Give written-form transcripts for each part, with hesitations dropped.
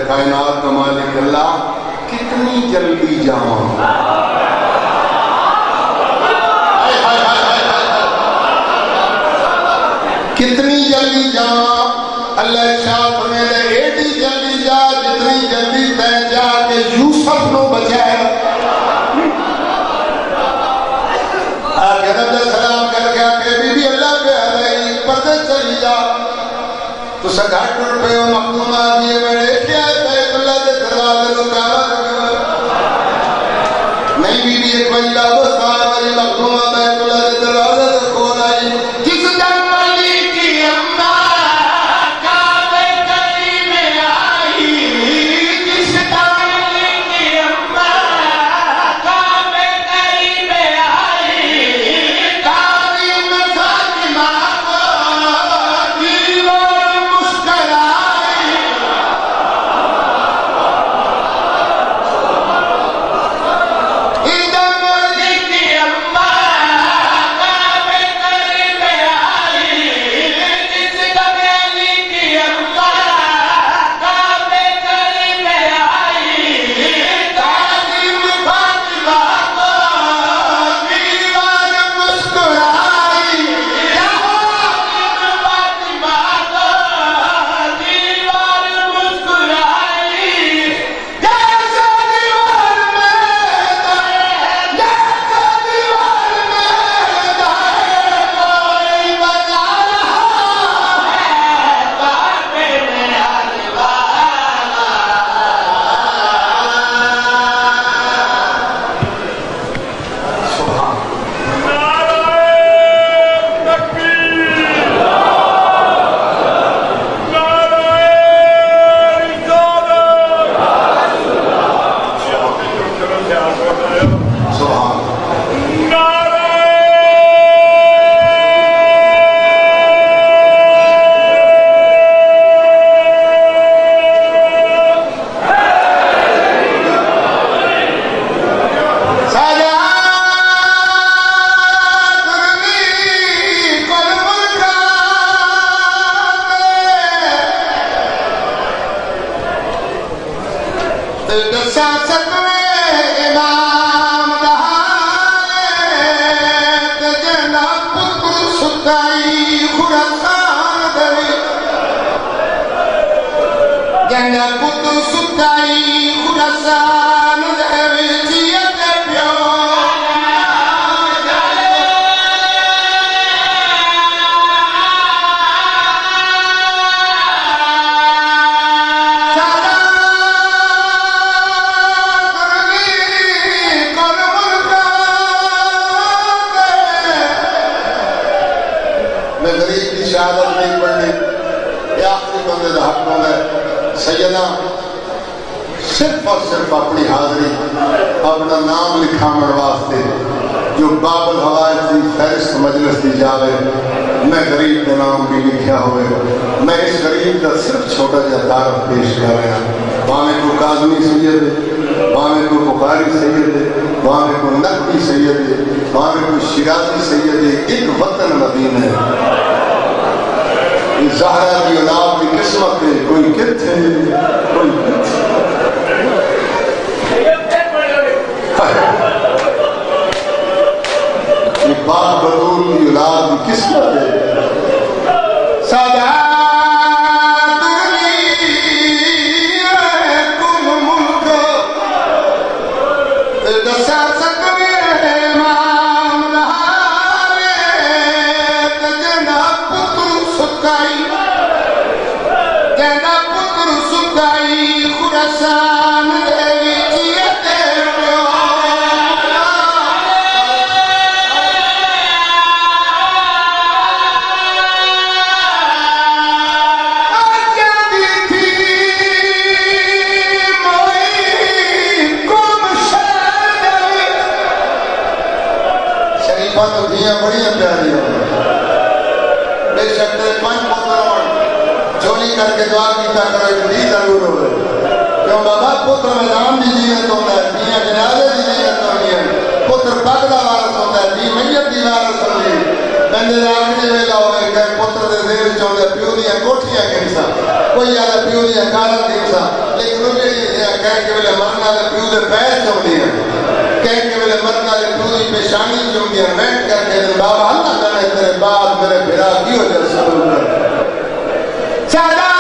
कायनात का मालिक अल्लाह कितनी जल्दी जावा, कितनी जल्दी जावा। अल्लाह शाह फरमाता है एडी जल्दी जा जितनी जल्दी तय जाके यूसुफ नो बचाए। सलाम करके आके बीबी अल्लाह पे हलाई पर्दे चली जा तो सघा टुट पे मखदूमा दिए मेरे क्या बैतुल्लाह दे दरवाजे नु ताला नहीं बीबी एक बजी ला दो साल बजी मखदूमा बैतुल्लाह दे दरवाजे ते खोल आई जिस जन वाली की अम्मा काबे करीम में आई, जिस वाली की अम्मा काबे करीम में आई, काबी में फातिमा दीवार मुस्कुराई। इधर मर्जी सुताई खुरासान दे विच ते प्यो शहादत नहीं पढ़नी आखिरी बंदे का हक होता है सैयदा सिर्फ और सिर्फ अपनी हाजरी अपना नाम लिखावन वास्ते जो बाबल हवाज की फहरिस्त मजलिस की जावे मैं गरीब का नाम भी लिखा हुए मैं इस गरीब का सिर्फ छोटा जहा तारफ पेश कर रहा भावे को काजमी सैयद है भावे को बुखारी सैयद है भावे को नकवी सैयद है भावे को शिराजी सैयद है एक वतन मदीना है ज़हरा की औलाद की किस्मत है कोई किथे कोई ये बात बदूल की औलाद की किस्मत है सदा बड़िया प्यारी हो बेशक तेरे 5 पुत्र चोरी करके दुआ किया करो एक दी जरूर हो क्यों बाबा पुत्र मैदान की जीनत होता है दियां जनाजे की जीनत होती है पुत्र पग का वारस होता है दी मैयत की वारस होती है बंदे आखिरी वेला होवे कि पुत्र दे देर चोंदे प्यो दियां कोठियां गिनसा कोई आला प्यो दियां कारां गिनसा लेकिन वो जेड़ी कह के वेले मरन वाले प्यो दे पैर चोंदी है कह के मेरे मरने वाले पूरी पेशानी जो बैठ करके बाबा अल्लाह करे तेरे बाद मेरे फिरा की हो जाए सब चला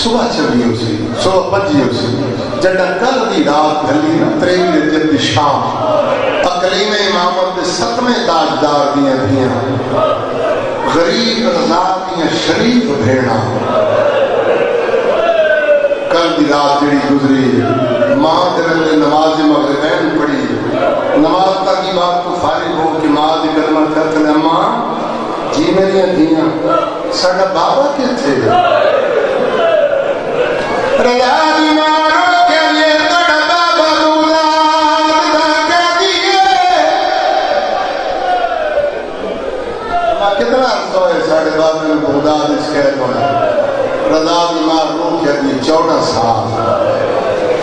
सुबह चली उसी सुबह बजी उसी जड़ा कल की रात ढली ना 3 रजब की शाम अकलीम इमामत के 7वें ताजदार दियां थियां गरीब रज़ा दियां शरीफ भेड़ा कल की रात जी गुजरी मां जन्म नमाज मगरिबैन पढ़ी नमाज तक की बात को फारिग हो कि मां की कदम करते अम्मा जी मेरिया धियां साडा बाबा किथे कितना सोए साढ़े बाबे में बगदाद कैद होना रजा बीमार रूह के अभी 14 साल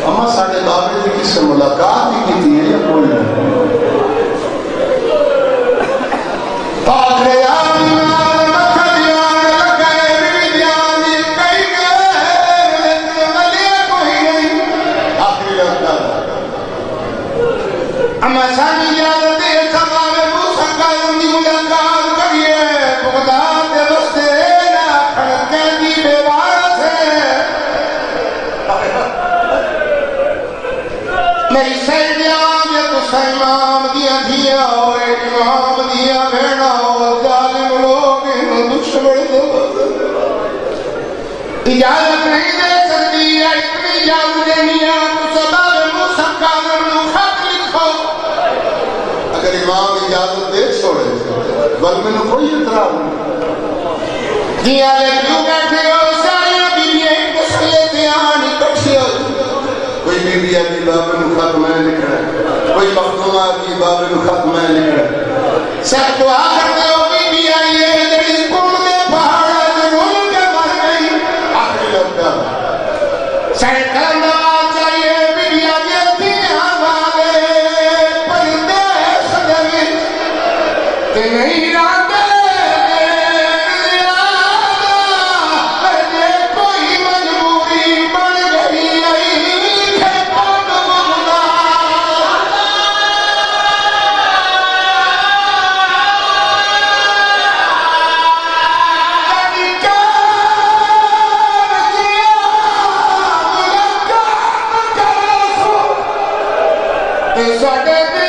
अम्मा साढ़े बाबे ने किससे मुलाकात भी की थी या कोई नहीं इजाजत दे छोड़े बल मैंने कोई इतराज नहीं जिया ले क्यों बैठे हो सारी बीबियां कसले ते आन इकट्ठी हो कोई बीबी आदि बाबे नु खत मैं लिखना कोई मखदूमा आदि बाबे नु खत मैं लिखना सब दुआ करते हो बीबी आई है जेडी कुम दे पहाड़ ते रोल के मर गई आखिरी लगता सारे कलंदा चाहिए बीबी आदि थी हवाले परदेश दे ते नहीं रात It's